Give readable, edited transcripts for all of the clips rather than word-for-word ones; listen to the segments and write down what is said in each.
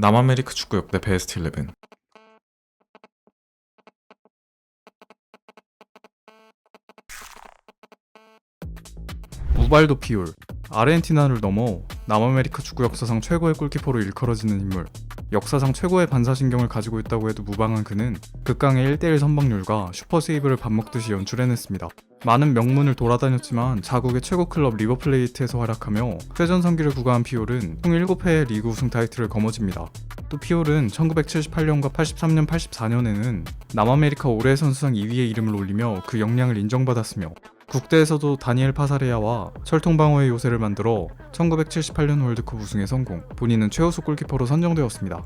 남아메리카 축구 역대 베스트 11. 우발도 피올. 아르헨티나를 넘어 남아메리카 축구 역사상 최고의 골키퍼로 일컬어지는 인물. 역사상 최고의 반사신경을 가지고 있다고 해도 무방한 그는 극강의 1대1 선방률과 슈퍼세이브를 밥먹듯이 연출해냈습니다. 많은 명문을 돌아다녔지만 자국의 최고 클럽 리버플레이트에서 활약하며 최전성기를 구가한 피올은 총 7회의 리그 우승 타이틀을 거머쥡니다. 또 피올은 1978년과 83년, 84년에는 남아메리카 올해의 선수상 2위의 이름을 올리며 그 역량을 인정받았으며 국대에서도 다니엘 파사레야와 철통방어의 요새를 만들어 1978년 월드컵 우승에 성공, 본인은 최우수 골키퍼로 선정되었습니다.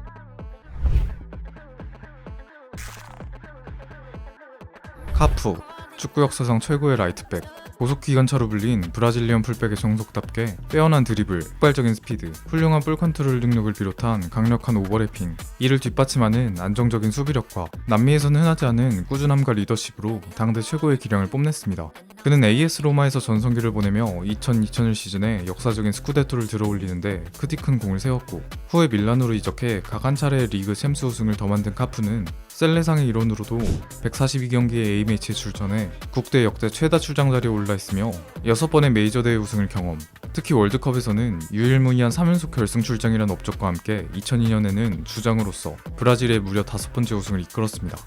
카푸, 축구 역사상 최고의 라이트백. 고속기관차로 불린 브라질리언 풀백의 정석답게 빼어난 드리블, 폭발적인 스피드, 훌륭한 볼 컨트롤 능력을 비롯한 강력한 오버래핑, 이를 뒷받침하는 안정적인 수비력과 남미에서는 흔하지 않은 꾸준함과 리더십으로 당대 최고의 기량을 뽐냈습니다. 그는 AS 로마에서 전성기를 보내며 2000-2001 시즌에 역사적인 스쿠데토를 들어올리는데 크디 큰 공을 세웠고, 후에 밀란으로 이적해 각 한 차례의 리그 챔스 우승을 더 만든 카푸는 셀레상의 일원으로도 142경기의 A매치에 출전해 국대 역대 최다 출장자리에 올라있으며 6번의 메이저 대회 우승을 경험, 특히 월드컵에서는 유일무이한 3연속 결승 출장이라는 업적과 함께 2002년에는 주장으로서 브라질의 무려 5번째 우승을 이끌었습니다.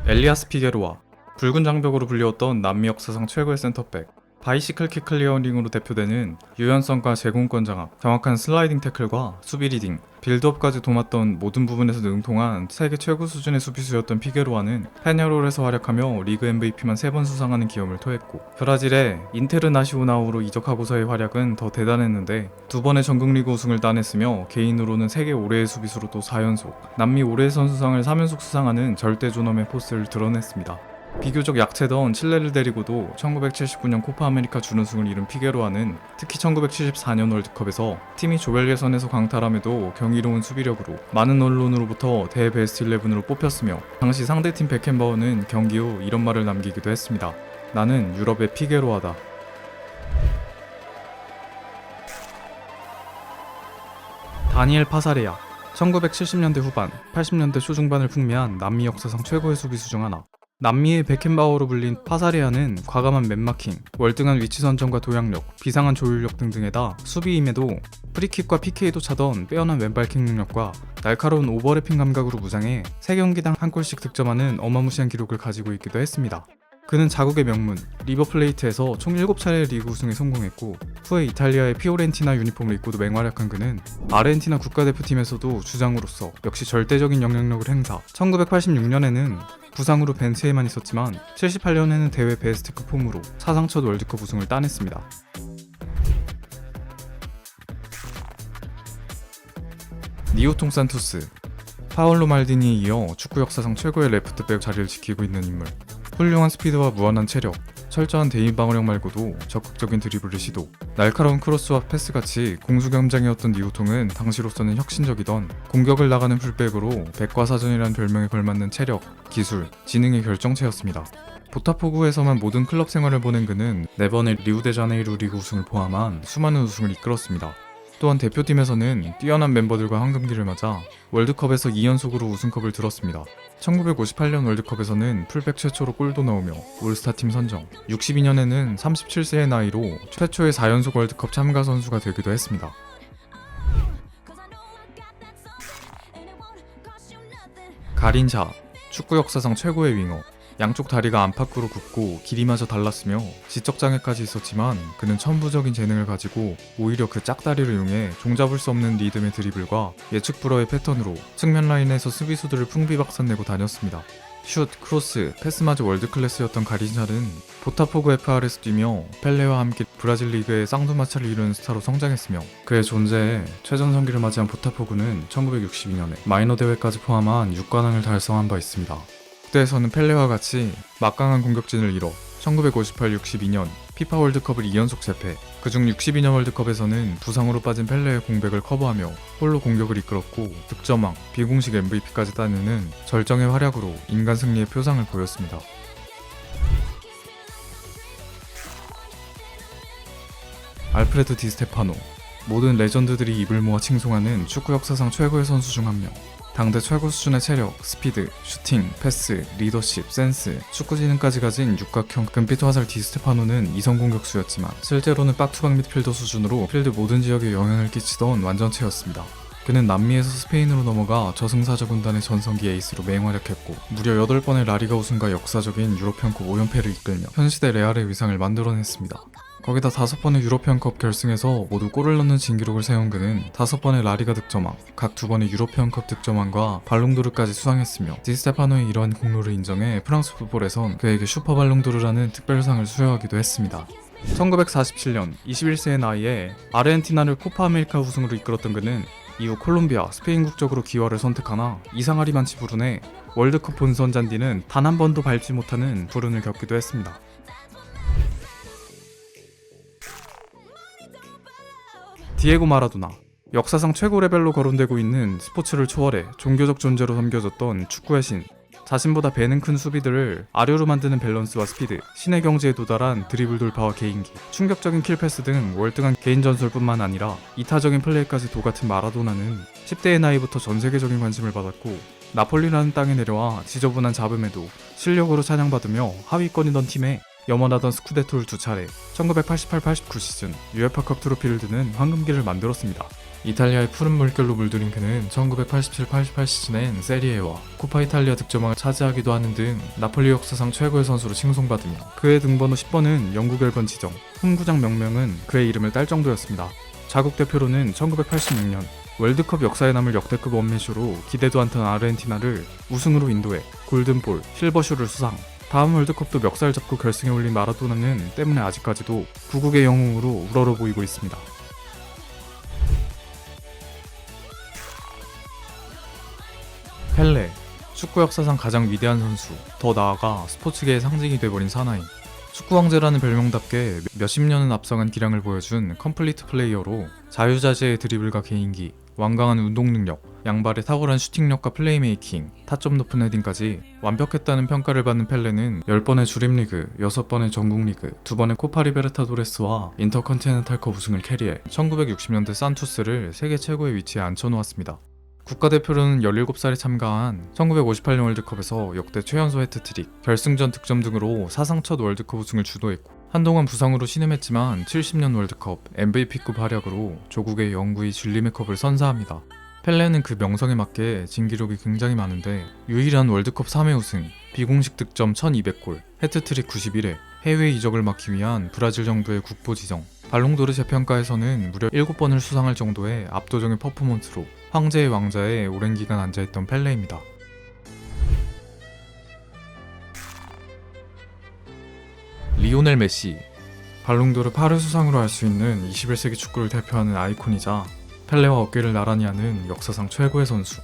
엘리아스 피게로아, 붉은 장벽으로 불리웠던 남미 역사상 최고의 센터백. 바이시클 킥 클리어링으로 대표되는 유연성과 제공권 장악, 정확한 슬라이딩 태클과 수비 리딩, 빌드업까지 도맡던 모든 부분에서 능통한 세계 최고 수준의 수비수였던 피게로아는 페냐롤에서 활약하며 리그 MVP만 3번 수상하는 기염을 토했고, 브라질의 인테르나시오나우로 이적하고서의 활약은 더 대단했는데 2번의 전국리그 우승을 따냈으며 개인으로는 세계 올해의 수비수로도 4연속, 남미 올해의 선수상을 3연속 수상하는 절대 존엄의 포스를 드러냈습니다. 비교적 약체던 칠레를 데리고도 1979년 코파 아메리카 준우승을 이룬 피게로아는 특히 1974년 월드컵에서 팀이 조별 예선에서 강탈함에도 경이로운 수비력으로 많은 언론으로부터 대베스트 11으로 뽑혔으며, 당시 상대팀 베켄바워는 경기 후 이런 말을 남기기도 했습니다. 나는 유럽의 피게로아다. 다니엘 파사레야, 1970년대 후반, 80년대 초중반을 풍미한 남미 역사상 최고의 수비수 중 하나. 남미의 베켄바워로 불린 파사레아는 과감한 맨마킹, 월등한 위치 선정과 도약력, 비상한 조율력 등등에다 수비임에도 프리킥과 PK도 차던 빼어난 왼발킥 능력과 날카로운 오버래핑 감각으로 무장해 3경기당 한 골씩 득점하는 어마무시한 기록을 가지고 있기도 했습니다. 그는 자국의 명문 리버플레이트에서 총 7차례의 리그 우승에 성공했고, 후에 이탈리아의 피오렌티나 유니폼을 입고도 맹활약한 그는 아르헨티나 국가대표팀에서도 주장으로서 역시 절대적인 영향력을 행사, 1986년에는 부상으로 벤치에만 있었지만 78년에는 대회 베스트급 폼으로 사상 첫 월드컵 우승을 따냈습니다. 니오통 산토스, 파올로 말디니에 이어 축구 역사상 최고의 레프트백 자리를 지키고 있는 인물. 훌륭한 스피드와 무한한 체력, 철저한 대인 방어력 말고도 적극적인 드리블을 시도, 날카로운 크로스와 패스같이 공수경장이었던 니오통은 당시로서는 혁신적이던 공격을 나가는 풀백으로 백과사전이라는 별명에 걸맞는 체력, 기술, 지능의 결정체였습니다. 보타포구에서만 모든 클럽 생활을 보낸 그는 4번의 리우데자네이루 리그 우승을 포함한 수많은 우승을 이끌었습니다. 또한 대표팀에서는 뛰어난 멤버들과 황금기를 맞아 월드컵에서 2연속으로 우승컵을 들었습니다. 1958년 월드컵에서는 풀백 최초로 골도 넣으며 올스타팀 선정, 62년에는 37세의 나이로 최초의 4연속 월드컵 참가 선수가 되기도 했습니다. 가린샤, 축구 역사상 최고의 윙어. 양쪽 다리가 안팎으로 굽고 길이마저 달랐으며 지적장애까지 있었지만 그는 천부적인 재능을 가지고 오히려 그 짝다리를 이용해 종잡을 수 없는 리듬의 드리블과 예측 불허의 패턴으로 측면 라인에서 수비수들을 풍비박산내고 다녔습니다. 슛, 크로스, 패스마저 월드클래스였던 가린샤는 보타포구 FR에서 뛰며 펠레와 함께 브라질 리그의 쌍두마차를 이루는 스타로 성장했으며, 그의 존재에 최전성기를 맞이한 보타포구는 1962년에 마이너 대회까지 포함한 6관왕을 달성한 바 있습니다. 국대에서는 펠레와 같이 막강한 공격진을 이뤄 1958-62년 피파 월드컵을 2연속 제패, 그중 62년 월드컵에서는 부상으로 빠진 펠레의 공백을 커버하며 홀로 공격을 이끌었고 득점왕, 비공식 MVP까지 따내는 절정의 활약으로 인간 승리의 표상을 보였습니다. 알프레 알프레도 디 스테파노. 모든 레전드들이 입을 모아 칭송하는 축구 역사상 최고의 선수 중 한 명. 당대 최고 수준의 체력, 스피드, 슈팅, 패스, 리더십, 센스, 축구지능까지 가진 육각형 금빛 화살 디 스테파노는 이성 공격수였지만 실제로는 박투박 미드필더 수준으로 필드 모든 지역에 영향을 끼치던 완전체였습니다. 그는 남미에서 스페인으로 넘어가 저승사자 군단의 전성기 에이스로 맹활약했고 무려 8번의 라리가 우승과 역사적인 유로피언컵 5연패를 이끌며 현시대 레알의 위상을 만들어냈습니다. 거기다 5번의 유로피언컵 결승에서 모두 골을 넣는 진기록을 세운 그는 5번의 라리가 득점왕, 각 2번의 유로피언컵 득점왕과 발롱도르까지 수상했으며 디스테파노의 이러한 공로를 인정해 프랑스 풋볼에선 그에게 슈퍼발롱도르라는 특별상을 수여하기도 했습니다. 1947년 21세의 나이에 아르헨티나를 코파 아메리카 우승으로 이끌었던 그는 이후 콜롬비아, 스페인 국적으로 기화를 선택하나 이상하리만치 불운해 월드컵 본선 잔디는 단 한 번도 밟지 못하는 불운을 겪기도 했습니다. 디에고 마라도나. 역사상 최고 레벨로 거론되고 있는 스포츠를 초월해 종교적 존재로 섬겨졌던 축구의 신. 자신보다 배는 큰 수비들을 아류로 만드는 밸런스와 스피드, 신의 경지에 도달한 드리블 돌파와 개인기, 충격적인 킬패스 등 월등한 개인 전술뿐만 아니라 이타적인 플레이까지 도같은 마라도나는 10대의 나이부터 전세계적인 관심을 받았고 나폴리라는 땅에 내려와 지저분한 잡음에도 실력으로 찬양받으며 하위권이던 팀에 염원하던 스쿠데토를 2차례, 1988-89 시즌 UEFA컵 트로피를 드는 황금기를 만들었습니다. 이탈리아의 푸른 물결로 물들인 그는 1987-88 시즌엔 세리에와 코파 이탈리아 득점왕을 차지하기도 하는 등 나폴리 역사상 최고의 선수로 칭송받으며 그의 등번호 10번은 영국 1번 지정, 홈구장 명명은 그의 이름을 딸 정도였습니다. 자국 대표로는 1986년 월드컵 역사에 남을 역대급 원맨쇼로 기대도 않던 아르헨티나를 우승으로 인도해 골든볼, 실버쇼를 수상. 다음 월드컵도 멱살 잡고 결승에 올린 마라도나는 때문에 아직까지도 부국의 영웅으로 우러러 보이고 있습니다. 펠레, 축구 역사상 가장 위대한 선수, 더 나아가 스포츠계의 상징이 돼버린 사나이. 축구 왕제라는 별명답게 몇십 년은 앞서간 기량을 보여준 컴플리트 플레이어로 자유자재의 드리블과 개인기, 완강한 운동 능력, 양발의 탁월한 슈팅력과 플레이메이킹, 타점 높은 헤딩까지 완벽했다는 평가를 받는 펠레는 10번의 주립리그, 6번의 전국리그, 2번의 코파 리베르타도레스와 인터컨티넨탈컵 우승을 캐리해 1960년대 산투스를 세계 최고의 위치에 앉혀놓았습니다. 국가대표로는 17살에 참가한 1958년 월드컵에서 역대 최연소 해트트릭, 결승전 득점 등으로 사상 첫 월드컵 우승을 주도했고 한동안 부상으로 신음했지만 70년 월드컵 MVP급 활약으로 조국의 영구히 진림의 컵을 선사합니다. 펠레는 그 명성에 맞게 진기록이 굉장히 많은데 유일한 월드컵 3회 우승, 비공식 득점 1200골, 해트트릭 91회, 해외 이적을 막기 위한 브라질 정부의 국보 지정, 발롱도르 재평가에서는 무려 7번을 수상할 정도의 압도적인 퍼포먼스로 황제의 왕자에 오랜 기간 앉아있던 펠레입니다. 리오넬 메시. 발롱도르 8회 수상으로 알 수 있는 21세기 축구를 대표하는 아이콘이자 펠레와 어깨를 나란히 하는 역사상 최고의 선수.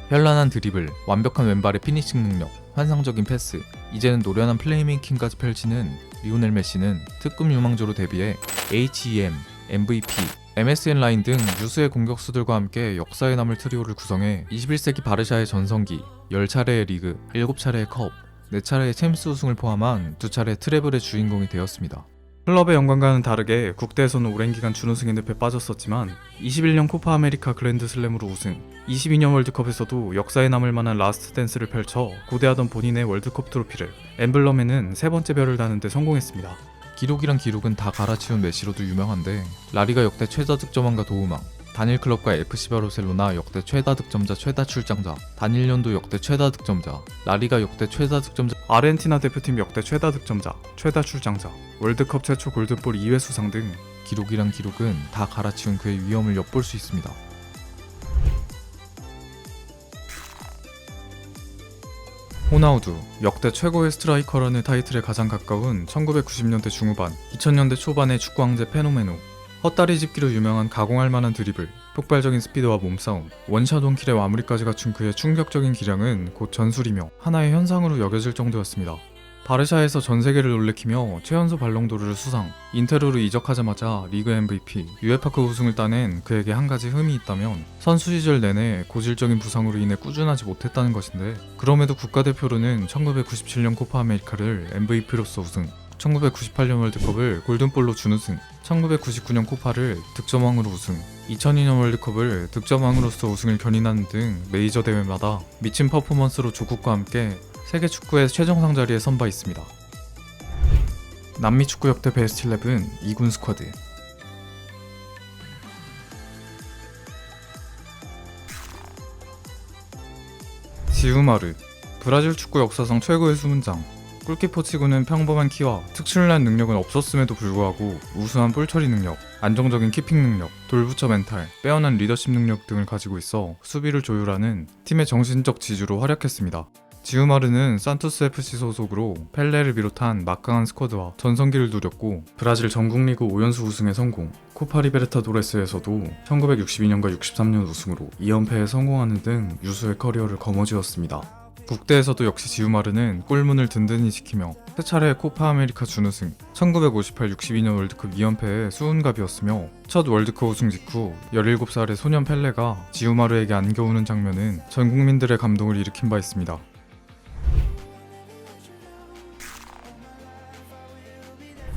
현란한 드리블, 완벽한 왼발의 피니싱 능력, 환상적인 패스, 이제는 노련한 플레이메이킹까지 펼치는 리오넬 메시는 특급 유망주로 데뷔해 HEM, MVP, MSN 라인 등 유수의 공격수들과 함께 역사에 남을 트리오를 구성해 21세기 바르샤의 전성기, 10차례의 리그, 7차례의 컵, 4차례의 챔스 우승을 포함한 2차례 트래블의 주인공이 되었습니다. 클럽의 영광과는 다르게 국대에서는 오랜 기간 준우승의 늪에 빠졌었지만 21년 코파 아메리카 그랜드슬램으로 우승, 22년 월드컵에서도 역사에 남을 만한 라스트 댄스를 펼쳐 고대하던 본인의 월드컵 트로피를 엠블럼에는 3번째 별을 다는 데 성공했습니다. 기록이란 기록은 다 갈아치운 메시로도 유명한데 라리가 역대 최다 득점왕과 도움왕, 단일 클럽과 FC 바르셀로나 역대 최다 득점자 최다 출장자, 단일 연도 역대 최다 득점자, 라리가 역대 최다 득점자, 아르헨티나 대표팀 역대 최다 득점자, 최다 출장자, 월드컵 최초 골든볼 2회 수상 등 기록이란 기록은 다 갈아치운 그의 위엄을 엿볼 수 있습니다. 호나우두, 역대 최고의 스트라이커라는 타이틀에 가장 가까운 1990년대 중후반, 2000년대 초반의 축구 황제 페노메노. 헛다리 짚기로 유명한 가공할 만한 드리블, 폭발적인 스피드와 몸싸움, 원샷 원킬의 마무리까지 갖춘 그의 충격적인 기량은 곧 전술이며 하나의 현상으로 여겨질 정도였습니다. 바르샤에서 전세계를 놀래키며 최연소 발롱도르를 수상, 인테르로 이적하자마자 리그 MVP, UEFA컵 우승을 따낸 그에게 한 가지 흠이 있다면 선수 시절 내내 고질적인 부상으로 인해 꾸준하지 못했다는 것인데, 그럼에도 국가대표로는 1997년 코파 아메리카를 MVP로서 우승, 1998년 월드컵을 골든볼로 준우승, 1999년 코파를 득점왕으로 우승, 2002년 월드컵을 득점왕으로서 우승을 견인하는 등 메이저 대회마다 미친 퍼포먼스로 조국과 함께 세계 축구의 최정상 자리에 선 바 있습니다. 남미 축구 역대 베스트 11 2군 스쿼드. 지우마르, 브라질 축구 역사상 최고의 수문장. 골키퍼 치고는 평범한 키와 특출난 능력은 없었음에도 불구하고 우수한 볼처리 능력, 안정적인 키핑 능력, 돌부처 멘탈, 빼어난 리더십 능력 등을 가지고 있어 수비를 조율하는 팀의 정신적 지주로 활약했습니다. 지우마르는 산토스 FC 소속으로 펠레를 비롯한 막강한 스쿼드와 전성기를 누렸고 브라질 전국리그 5연수 우승에 성공, 코파 리베르타도레스에서도 1962년과 63년 우승으로 2연패에 성공하는 등 유수의 커리어를 거머쥐었습니다. 국대에서도 역시 지우마르는 골문을 든든히 지키며 세 차례 코파 아메리카 준우승, 1958-62년 월드컵 2연패의 수훈갑이었으며 첫 월드컵 우승 직후 17살의 소년 펠레가 지우마르에게 안겨오는 장면은 전 국민들의 감동을 일으킨 바 있습니다.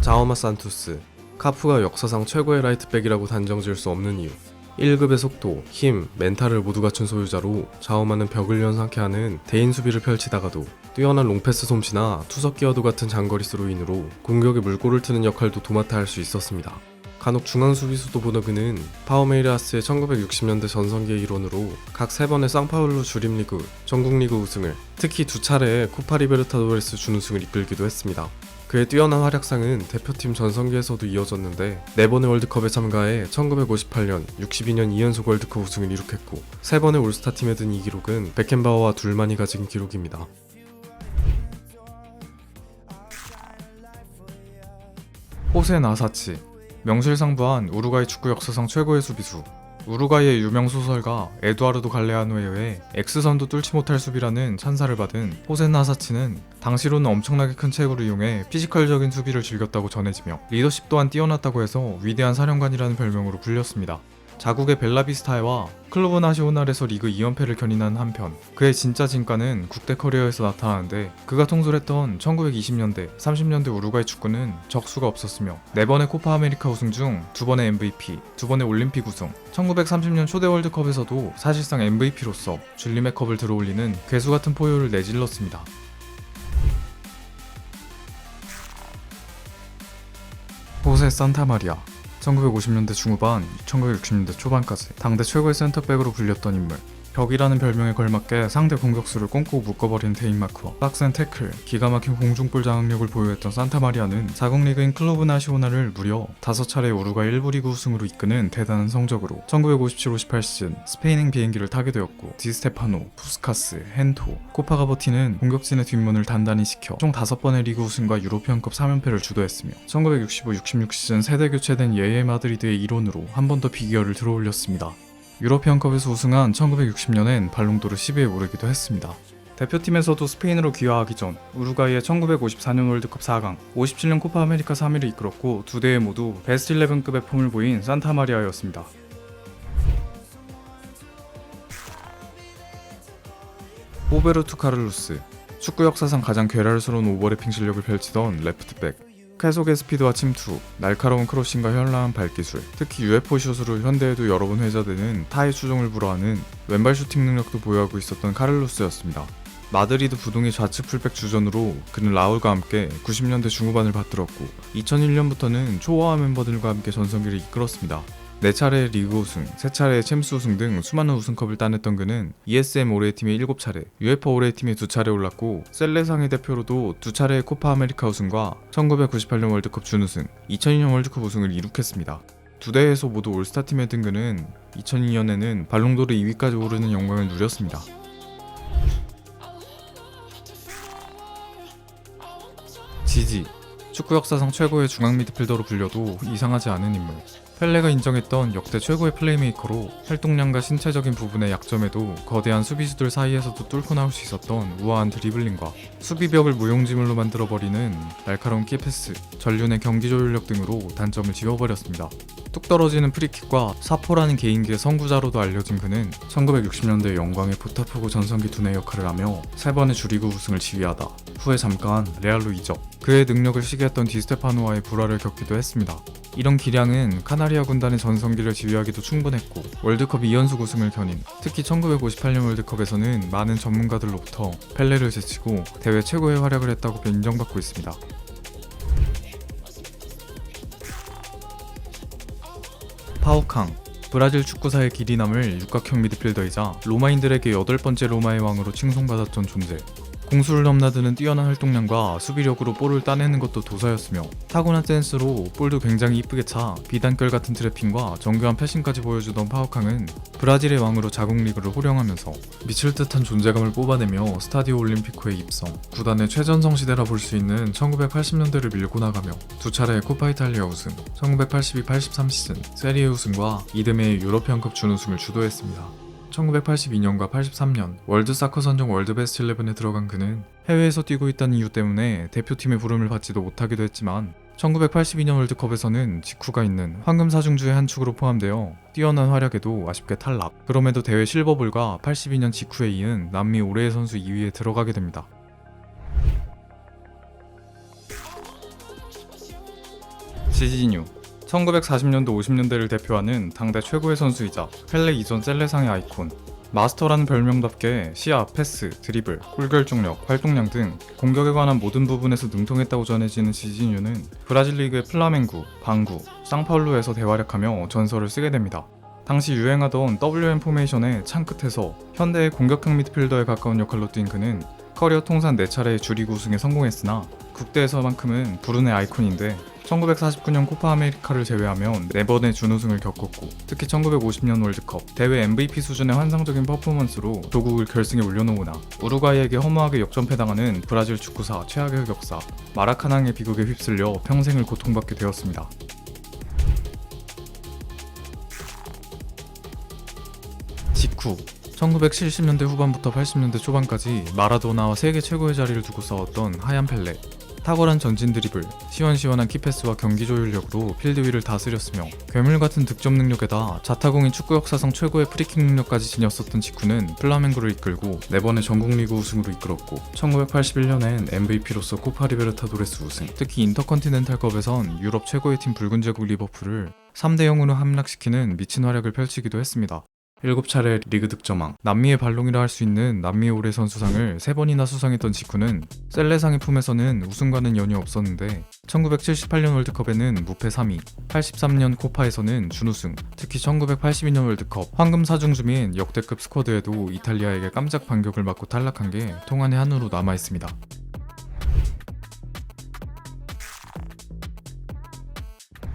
자오마 산토스, 카프가 역사상 최고의 라이트백이라고 단정지을 수 없는 이유. 1급의 속도, 힘, 멘탈을 모두 갖춘 소유자로 자오마는 벽을 연상케 하는 대인 수비를 펼치다가도 뛰어난 롱패스 솜씨나 투석 기어도 같은 장거리 스로인으로 공격에 물꼬를 트는 역할도 도맡아 할 수 있었습니다. 간혹 중앙 수비수도 보던 그는 파오메이라스의 1960년대 전성기의 일원으로 각 3번의 상파울루 주립리그, 전국리그 우승을, 특히 2차례의 코파 리베르타도레스 준우승을 이끌기도 했습니다. 그의 뛰어난 활약상은 대표팀 전성기에서도 이어졌는데 4번의 월드컵에 참가해 1958년, 62년 2연속 월드컵 우승을 이룩했고 3번의 올스타팀에 든 이 기록은 베켄바워와 둘만이 가진 기록입니다. 호세 나사치, 명실상부한 우루과이 축구 역사상 최고의 수비수. 우루과이의 유명 소설가 에두아르도 갈레아노에 의해 X선도 뚫지 못할 수비라는 찬사를 받은 호세 나사치는 당시로는 엄청나게 큰 체구를 이용해 피지컬적인 수비를 즐겼다고 전해지며 리더십 또한 뛰어났다고 해서 위대한 사령관이라는 별명으로 불렸습니다. 자국의 벨라비스타에와 클로브 나시오날에서 리그 2연패를 견인한 한편 그의 진짜 진가는 국대 커리어에서 나타나는데 그가 통솔했던 1920년대, 30년대 우루과이 축구는 적수가 없었으며 4번의 코파 아메리카 우승 중 2번의 MVP, 2번의 올림픽 우승, 1930년 초대 월드컵에서도 사실상 MVP로서 줄리메 컵을 들어올리는 괴수같은 포효를 내질렀습니다. 호세 산타마리아, 1950년대 중후반, 1960년대 초반까지 당대 최고의 센터백으로 불렸던 인물. 벽이라는 별명에 걸맞게 상대 공격수를 꽁꽁 묶어버리는 대인마크와 빡센 태클, 기가 막힌 공중볼 장악력을 보유했던 산타마리아는 자국 리그인 클로브 나시오나를 무려 5차례 우루과이 1부 리그 우승으로 이끄는 대단한 성적으로 1957-58 시즌 스페인행 비행기를 타게 되었고 디스테파노, 푸스카스, 헨토, 코파가 버티는 공격진의 뒷문을 단단히 지켜 총 5번의 리그 우승과 유로피언컵 3연패를 주도했으며 1965-66 시즌 세대 교체된 예예 마드리드의 일원으로 한 번 더 비기어를 들어올렸습니다. 유로피언컵에서 우승한 1960년엔 발롱도르 10위에 오르기도 했습니다. 대표팀에서도 스페인으로 귀화하기 전 우루과이의 1954년 월드컵 4강, 57년 코파 아메리카 3위를 이끌었고 두 대회 모두 베스트 11급의 폼을 보인 산타마리아였습니다. 호베르투 카를로스, 축구 역사상 가장 괴랄스러운 오버래핑 실력을 펼치던 레프트백. 계속의 스피드와 침투, 날카로운 크로싱과 현란한 발기술, 특히 UFO 슛으로 현대에도 여러 번 회자되는 타의 추종을 불허하는 왼발 슈팅 능력도 보유하고 있었던 카를로스였습니다. 마드리드 부동의 좌측 풀백 주전으로 그는 라울과 함께 90년대 중후반을 받들었고 2001년부터는 초호화 멤버들과 함께 전성기를 이끌었습니다. 4차례의 리그 우승, 3차례의 챔스 우승 등 수많은 우승컵을 따냈던 그는 ESM 올해의 팀에 7차례, UEFA 올해의 팀에 2차례 올랐고 셀레상의 대표로도 2차례의 코파 아메리카 우승과 1998년 월드컵 준우승, 2002년 월드컵 우승을 이룩했습니다. 두 대회에서 모두 올스타팀에 든 그는 2002년에는 발롱도르 2위까지 오르는 영광을 누렸습니다. 지지, 축구 역사상 최고의 중앙 미드필더로 불려도 이상하지 않은 인물. 펠레가 인정했던 역대 최고의 플레이메이커로 활동량과 신체적인 부분의 약점에도 거대한 수비수들 사이에서도 뚫고 나올 수 있었던 우아한 드리블링과 수비벽을 무용지물로 만들어버리는 날카로운 키패스, 전륜의 경기 조율력 등으로 단점을 지워버렸습니다. 뚝 떨어지는 프리킥과 사포라는 개인기의 선구자로도 알려진 그는 1960년대 영광의 보타포고 전성기 두뇌 역할을 하며 3번의 주리그 우승을 지휘하다 후에 잠깐 레알로 이적. 그의 능력을 시기했던 디스테파노와의 불화를 겪기도 했습니다. 이런 기량은 카나리아 군단의 전성기를 지휘하기도 충분했고 월드컵 2연속 우승을 겨닌 특히 1958년 월드컵에서는 많은 전문가들로부터 펠레를 제치고 대회 최고의 활약을 했다고 인정받고 있습니다. 파우캉, 브라질 축구사의 길이 남을 육각형 미드필더이자 로마인들에게 8번째 로마의 왕으로 칭송받았던 존재. 공수를 넘나드는 뛰어난 활동량과 수비력으로 볼을 따내는 것도 도사였으며 타고난 센스로 볼도 굉장히 이쁘게 차 비단결 같은 트래핑과 정교한 패싱까지 보여주던 파우캉은 브라질의 왕으로 자국 리그를 호령하면서 미칠 듯한 존재감을 뽑아내며 스타디오 올림피코에 입성, 구단의 최전성 시대라 볼 수 있는 1980년대를 밀고 나가며 2차례 코파 이탈리아 우승, 1982-83 시즌 세리에 우승과 이듬해의 유러피언컵 준우승을 주도했습니다. 1982년과 83년 월드 사커 선정 월드 베스트 11에 들어간 그는 해외에서 뛰고 있다는 이유 때문에 대표팀의 부름을 받지도 못하기도 했지만 1982년 월드컵에서는 직후가 있는 황금 사중주의 한 축으로 포함되어 뛰어난 활약에도 아쉽게 탈락. 그럼에도 대회 실버볼과 82년 직후에 이은 남미 올해의 선수 2위에 들어가게 됩니다. 지지뉴 1940년도 50년대를 대표하는 당대 최고의 선수이자 펠레 이전 셀레상의 아이콘. 마스터라는 별명답게 시야, 패스, 드리블, 골결중력, 활동량 등 공격에 관한 모든 부분에서 능통했다고 전해지는 지지뉴는 브라질 리그의 플라멩구, 방구, 상파울루에서 대활약하며 전설을 쓰게 됩니다. 당시 유행하던 WM 포메이션의 창 끝에서 현대의 공격형 미드필더에 가까운 역할로 뛴 그는 커리어 통산 4차례의 주리그 우승에 성공했으나 국대에서만큼은 불운의 아이콘인데 1949년 코파 아메리카를 제외하면 4번의 준우승을 겪었고 특히 1950년 월드컵 대회 MVP 수준의 환상적인 퍼포먼스로 조국을 결승에 올려놓으나 우루과이에게 허무하게 역전패당하는 브라질 축구사 최악의 흑역사 마라카낭의 비극에 휩쓸려 평생을 고통받게 되었습니다. 직후 1970년대 후반부터 80년대 초반까지 마라도나와 세계 최고의 자리를 두고 싸웠던 하얀 펠레. 탁월한 전진 드리블, 시원시원한 키패스와 경기 조율력으로 필드 위를 다스렸으며 괴물같은 득점 능력에다 자타공인 축구 역사상 최고의 프리킥 능력까지 지녔었던 직후는 플라멩구를 이끌고 4번의 전국리그 우승으로 이끌었고 1981년엔 MVP로서 코파 리베르타도레스 우승, 특히 인터컨티넨탈컵에선 유럽 최고의 팀 붉은 제국 리버풀을 3대0으로 함락시키는 미친 활약을 펼치기도 했습니다. 7차례 리그 득점왕, 남미의 발롱이라 할 수 있는 남미의 올해 선수상을 3번이나 수상했던 직후는 셀레상의 품에서는 우승과는 연이 없었는데 1978년 월드컵에는 무패 3위, 83년 코파에서는 준우승, 특히 1982년 월드컵 황금 사중주민 역대급 스쿼드에도 이탈리아에게 깜짝 반격을 맞고 탈락한 게 통한의 한으로 남아있습니다.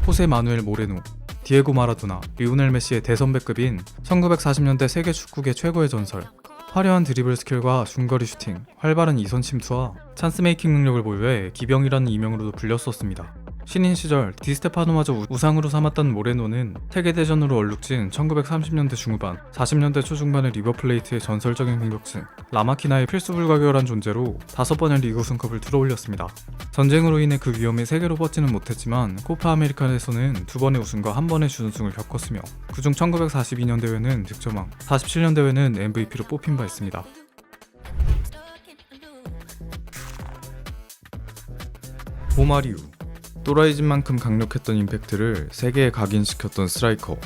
호세 마누엘 모레노, 디에고 마라도나, 리오넬 메시의 대선배급인 1940년대 세계 축구계 최고의 전설. 화려한 드리블 스킬과 중거리 슈팅, 활발한 이선 침투와 찬스 메이킹 능력을 보유해 기병이라는 이명으로도 불렸었습니다. 신인 시절 디스테파노마저 우상으로 삼았던 모레노는 세계대전으로 얼룩진 1930년대 중후반, 40년대 초중반의 리버플레이트의 전설적인 공격진 라마키나의 필수 불가결한 존재로 5번의 리그 우승컵을 들어올렸습니다. 전쟁으로 인해 그 위험에 세계로 뻗지는 못했지만 코파 아메리칸에서는 2번의 우승과 1번의 준우승을 겪었으며 그중 1942년 대회는 득점왕, 47년 대회는 MVP로 뽑힌 바 있습니다. 보마리우, 또라이진 만큼 강력했던 임팩트를 세계에 각인시켰던 스트라이커.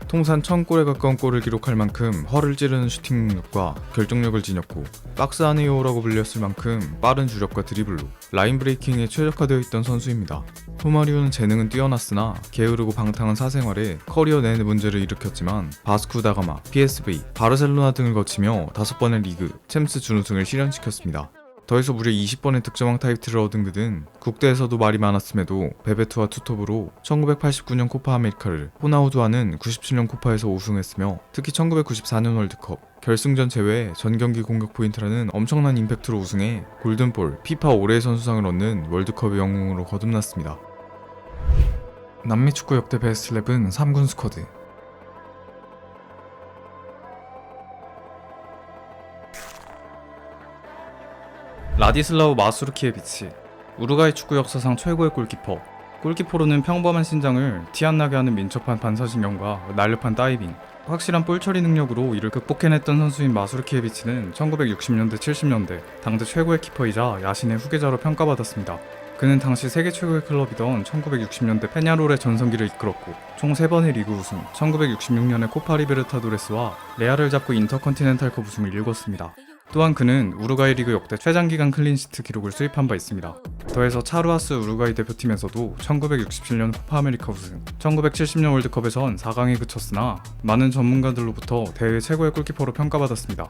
통산 1000골에 가까운 골을 기록할 만큼 허를 찌르는 슈팅 능력과 결정력을 지녔고 박스 안에요라고 불렸을 만큼 빠른 주력과 드리블로 라인 브레이킹에 최적화되어 있던 선수입니다. 포마리우는 재능은 뛰어났으나 게으르고 방탕한 사생활에 커리어 내내 문제를 일으켰지만 바스쿠 다가마, PSV, 바르셀로나 등을 거치며 5번의 리그, 챔스 준우승을 실현시켰습니다. 더해서 무려 20번의 득점왕 타이틀을 얻은 그는 국대에서도 말이 많았음에도 베베투와 투톱으로 1989년 코파 아메리카를, 호나우두와는 97년 코파에서 우승했으며 특히 1994년 월드컵 결승전 제외 전경기 공격 포인트라는 엄청난 임팩트로 우승해 골든볼, 피파 올해의 선수상을 얻는 월드컵의 영웅으로 거듭났습니다. 남미 축구 역대 베스트 11 3군 스쿼드. 라디슬라우 마수르키에비치, 우루과이 축구 역사상 최고의 골키퍼. 골키퍼로는 평범한 신장을 티 안 나게 하는 민첩한 반사신경과 날렵한 다이빙, 확실한 볼 처리 능력으로 이를 극복해냈던 선수인 마수르키에비치는 1960년대 70년대 당대 최고의 키퍼이자 야신의 후계자로 평가받았습니다. 그는 당시 세계 최고의 클럽이던 1960년대 페냐롤의 전성기를 이끌었고 총 3번의 리그 우승, 1966년에 코파 리베르타도레스와 레알을 잡고 인터컨티넨탈컵 우승을 이루었습니다. 또한 그는 우루과이 리그 역대 최장기간 클린시트 기록을 수입한 바 있습니다. 더해서 차루아스 우루과이 대표팀에서도 1967년 코파 아메리카 우승, 1970년 월드컵에선 4강에 그쳤으나 많은 전문가들로부터 대회 최고의 골키퍼로 평가받았습니다.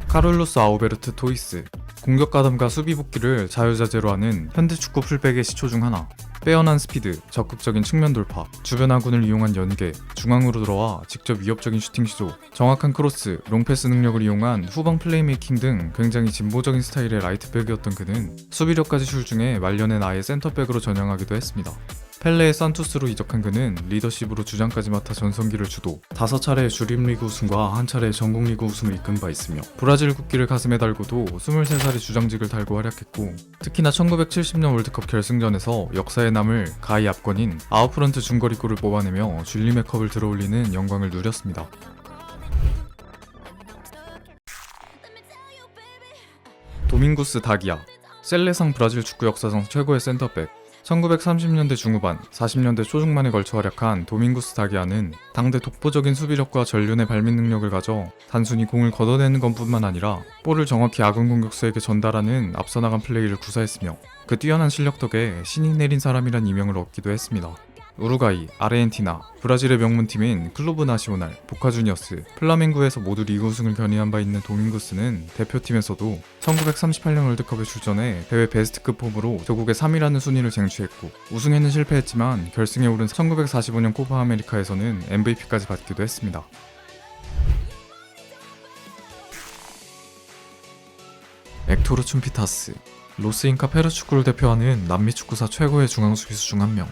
카를로스 아우베르트 토이스, 공격 가담과 수비 복귀를 자유자재로 하는 현대축구 풀백의 시초 중 하나. 빼어난 스피드, 적극적인 측면 돌파, 주변 아군을 이용한 연계, 중앙으로 들어와 직접 위협적인 슈팅 시도, 정확한 크로스, 롱패스 능력을 이용한 후방 플레이메이킹 등 굉장히 진보적인 스타일의 라이트백이었던 그는 수비력까지 줄 중에 말년엔 아예 센터백으로 전향하기도 했습니다. 펠레의 산투스로 이적한 그는 리더십으로 주장까지 맡아 전성기를 주도 5차례의 주림리그 우승과 1차례의 전국리그 우승을 이끈 바 있으며 브라질 국기를 가슴에 달고도 23살의 주장직을 달고 활약했고 특히나 1970년 월드컵 결승전에서 역사에 남을 가히 압권인 아웃프런트 중거리골을 뽑아내며 줄리메 컵을 들어올리는 영광을 누렸습니다. 도밍구스 다기아, 셀레상 브라질 축구 역사상 최고의 센터백. 1930년대 중후반, 40년대 초중반에 걸쳐 활약한 도밍구스 다기아는 당대 독보적인 수비력과 전륜의 발밑 능력을 가져 단순히 공을 걷어내는 것뿐만 아니라 볼을 정확히 아군 공격수에게 전달하는 앞서 나간 플레이를 구사했으며 그 뛰어난 실력 덕에 신이 내린 사람이란 이명을 얻기도 했습니다. 우루과이, 아르헨티나, 브라질의 명문팀인 클로브 나시오날, 보카 주니어스, 플라멩구에서 모두 리그 우승을 견인한 바 있는 도밍구스는 대표팀에서도 1938년 월드컵에 출전해 대회 베스트급 폼으로 조국의 3위라는 순위를 쟁취했고 우승에는 실패했지만 결승에 오른 1945년 코파 아메리카에서는 MVP까지 받기도 했습니다. 엑토르 춤피타스, 로스인카 페루 축구를 대표하는 남미 축구사 최고의 중앙 수비수 중 한 명.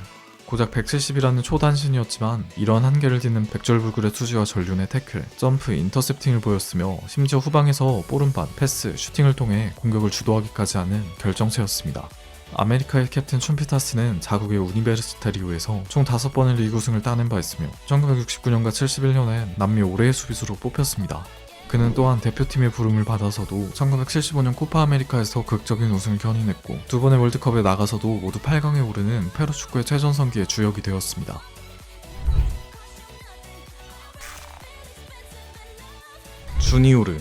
고작 170이라는 초단신이었지만 이러한 한계를 딛는 백절불굴의 투지와 전륜의 태클, 점프, 인터셉팅을 보였으며 심지어 후방에서 볼운반, 패스, 슈팅을 통해 공격을 주도하기까지 하는 결정체였습니다. 아메리카의 캡틴 춤피타스는 자국의 우니베르시타리오에서 총 5번의 리그 우승을 따낸 바 있으며 1969년과 71년에 남미 올해의 수비수로 뽑혔습니다. 그는 또한 대표팀의 부름을 받아서도 1975년 코파 아메리카에서 극적인 우승을 견인했고 2번의 월드컵에 나가서도 모두 8강에 오르는 페루 축구의 최전성기의 주역이 되었습니다. 주니오르,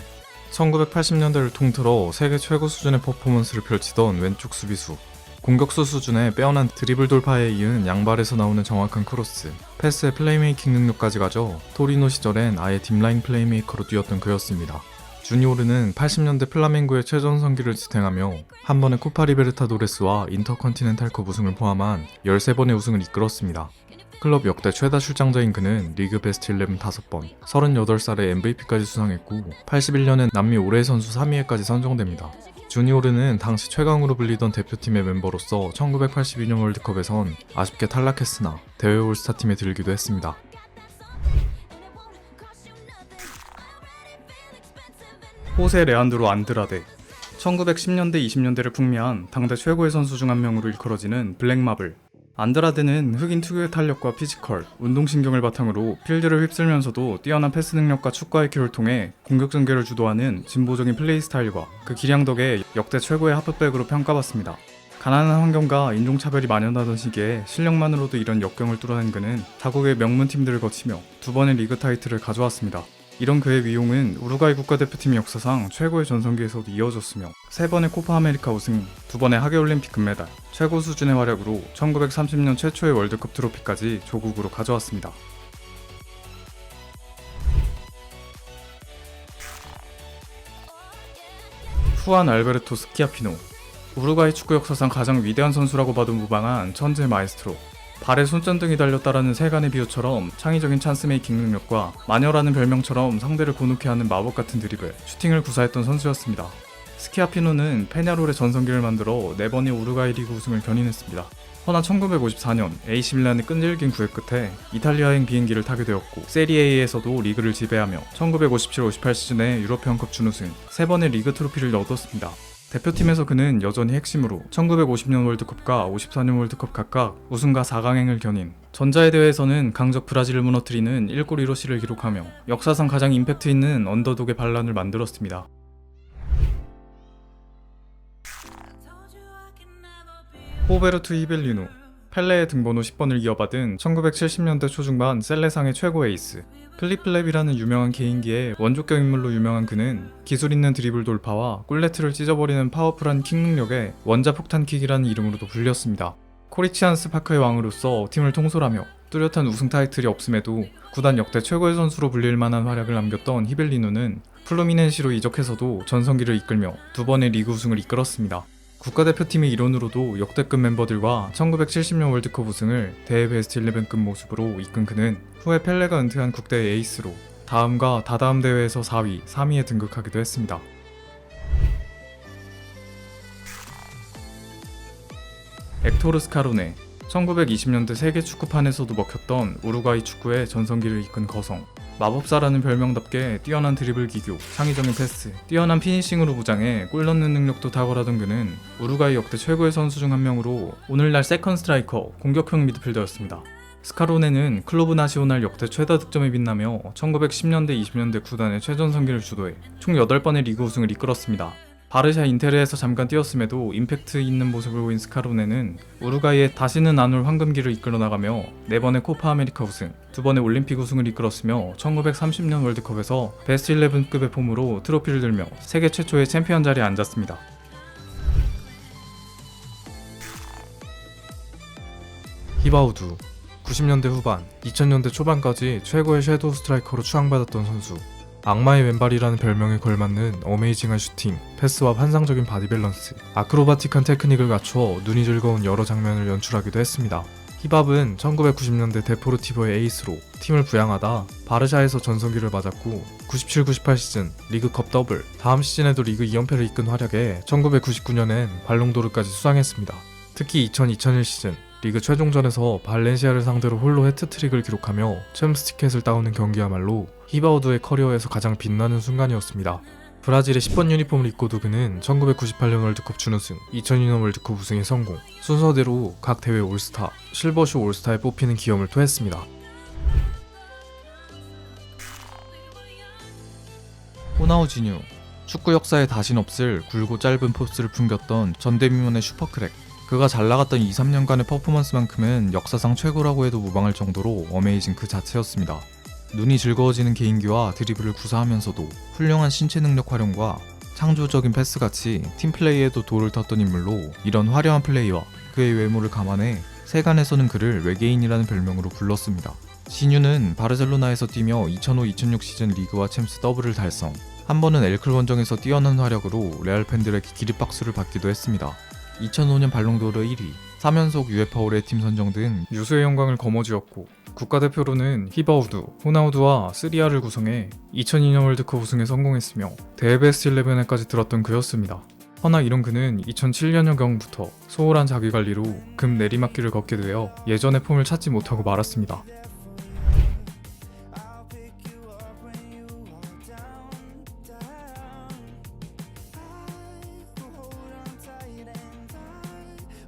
1980년대를 통틀어 세계 최고 수준의 퍼포먼스를 펼치던 왼쪽 수비수. 공격수 수준의 빼어난 드리블 돌파에 이은 양발에서 나오는 정확한 크로스, 패스의 플레이메이킹 능력까지 가져 토리노 시절엔 아예 딥라인 플레이메이커로 뛰었던 그였습니다. 주니오르는 80년대 플라멩구의 최전성기를 지탱하며 한 번의 코파 리베르타도레스와 인터컨티넨탈컵 우승을 포함한 13번의 우승을 이끌었습니다. 클럽 역대 최다 출장자인 그는 리그 베스트 11 5번, 38살에 MVP까지 수상했고 81년엔 남미 올해의 선수 3위에까지 선정됩니다. 주니오르는 당시 최강으로 불리던 대표팀의 멤버로서 1982년 월드컵에선 아쉽게 탈락했으나 대회 올스타팀에 들기도 했습니다. 호세 레안드로 안드라데, 1910년대 20년대를 풍미한 당대 최고의 선수 중 한 명으로 일컬어지는 블랙마블. 안드라데는 흑인 특유의 탄력과 피지컬, 운동신경을 바탕으로 필드를 휩쓸면서도 뛰어난 패스 능력과 축구 IQ를 통해 공격 전개를 주도하는 진보적인 플레이 스타일과 그 기량 덕에 역대 최고의 하프백으로 평가받습니다. 가난한 환경과 인종차별이 만연하던 시기에 실력만으로도 이런 역경을 뚫어낸 그는 자국의 명문팀들을 거치며 2번의 리그 타이틀을 가져왔습니다. 이런 그의 위용은 우루과이 국가대표팀 역사상 최고의 전성기에서도 이어졌으며 3번의 코파 아메리카 우승, 2번의 하계올림픽 금메달, 최고 수준의 활약으로 1930년 최초의 월드컵 트로피까지 조국으로 가져왔습니다. 후안 알베르토 스키아피노, 우루과이 축구 역사상 가장 위대한 선수라고 봐도 무방한 천재 마에스트로. 발에 손전등이 달렸다라는 세간의 비유처럼 창의적인 찬스메이킹 능력과 마녀라는 별명처럼 상대를 곤혹해 하는 마법같은 드리블, 슈팅을 구사했던 선수였습니다. 스키아피노는 페냐롤의 전성기를 만들어 4번의 우루과이 리그 우승을 견인했습니다. 허나 1954년 AC 밀란의 끈질긴 구애 끝에 이탈리아행 비행기를 타게 되었고 세리에에서도 리그를 지배하며 1957-58 시즌에 유럽회원컵 준우승, 3번의 리그 트로피를 얻었습니다. 대표팀에서 그는 여전히 핵심으로 1950년 월드컵과 54년 월드컵 각각 우승과 4강행을 겨닌 전자의 대회에서는 강적 브라질을 무너뜨리는 1골 1어시를 기록하며 역사상 가장 임팩트 있는 언더독의 반란을 만들었습니다. 호베르투 히벨리누, 펠레의 등번호 10번을 이어받은 1970년대 초중반 셀레상의 최고 에이스. 플립플랩이라는 유명한 개인기에 원조격 인물로 유명한 그는 기술 있는 드리블 돌파와 골네트를 찢어버리는 파워풀한 킥 능력에 원자폭탄킥이라는 이름으로도 불렸습니다. 코리치안 스파크의 왕으로서 팀을 통솔하며 뚜렷한 우승 타이틀이 없음에도 구단 역대 최고의 선수로 불릴 만한 활약을 남겼던 히벨리누는 플루미넨시로 이적해서도 전성기를 이끌며 2번의 리그 우승을 이끌었습니다. 국가대표팀의 일원으로도 역대급 멤버들과 1970년 월드컵 우승을 대회 베스트 11급 모습으로 이끈 그는 후에 펠레가 은퇴한 국대 에이스로 다음과 다다음 대회에서 4위, 3위에 등극하기도 했습니다. 엑토르 스카로네, 1920년대 세계 축구판에서도 먹혔던 우루과이 축구의 전성기를 이끈 거성. 마법사라는 별명답게 뛰어난 드리블 기교, 창의적인 패스, 뛰어난 피니싱으로 무장해 골 넣는 능력도 탁월하던 그는 우루과이 역대 최고의 선수 중 한 명으로 오늘날 세컨 스트라이커, 공격형 미드필더였습니다. 스카로네는 클로브 나시오날 역대 최다 득점에 빛나며 1910년대 20년대 구단의 최전성기를 주도해 총 8번의 리그 우승을 이끌었습니다. 바르샤 인테르에서 잠깐 뛰었음에도 임팩트 있는 모습을 보인 스카로네는 우루과이에 다시는 안 올 황금기를 이끌어 나가며 4번의 코파 아메리카 우승, 2번의 올림픽 우승을 이끌었으며 1930년 월드컵에서 베스트 11급의 폼으로 트로피를 들며 세계 최초의 챔피언 자리에 앉았습니다. 히바우두, 90년대 후반, 2000년대 초반까지 최고의 섀도우 스트라이커로 추앙받았던 선수. 악마의 왼발이라는 별명에 걸맞는 어메이징한 슈팅, 패스와 환상적인 바디 밸런스, 아크로바틱한 테크닉을 갖춰 눈이 즐거운 여러 장면을 연출하기도 했습니다. 히밥은 1990년대 데포르티보의 에이스로 팀을 부양하다 바르샤에서 전성기를 맞았고 97-98 시즌 리그컵 더블, 다음 시즌에도 리그 2연패를 이끈 활약에 1999년엔 발롱도르까지 수상했습니다. 특히 2000-2001 시즌 리그 최종전에서 발렌시아를 상대로 홀로 해트트릭을 기록하며 챔스 티켓을 따오는 경기야말로 히바우드의 커리어에서 가장 빛나는 순간이었습니다. 브라질의 10번 유니폼을 입고도 그는 1998년 월드컵 준우승, 2002년 월드컵 우승에 성공, 순서대로 각 대회 올스타, 실버쇼 올스타에 뽑히는 기염을 토했습니다. 호나우지뉴, 축구 역사에 다신 없을 굵고 짧은 포스를 풍겼던 전대미문의 슈퍼크랙. 그가 잘 나갔던 2-3년간의 퍼포먼스만큼은 역사상 최고라고 해도 무방할 정도로 어메이징 그 자체였습니다. 눈이 즐거워지는 개인기와 드리블을 구사하면서도 훌륭한 신체 능력 활용과 창조적인 패스같이 팀플레이에도 도를 텄던 인물로 이런 화려한 플레이와 그의 외모를 감안해 세간에서는 그를 외계인이라는 별명으로 불렀습니다. 시뉴는 바르셀로나에서 뛰며 2005-2006 시즌 리그와 챔스 더블을 달성, 한 번은 엘클 원정에서 뛰어난 활약으로 레알 팬들의 기립박수를 받기도 했습니다. 2005년 발롱도르 1위, 3연속 UEFA 올해 팀 선정 등 유수의 영광을 거머쥐었고 국가대표로는 히바우두, 호나우두와 쓰리아를 구성해 2002년 월드컵 우승에 성공했으며 대회 베스트 11에까지 들었던 그였습니다. 허나 이런 그는 2007년경부터 소홀한 자기관리로 금 내리막길을 걷게 되어 예전의 폼을 찾지 못하고 말았습니다.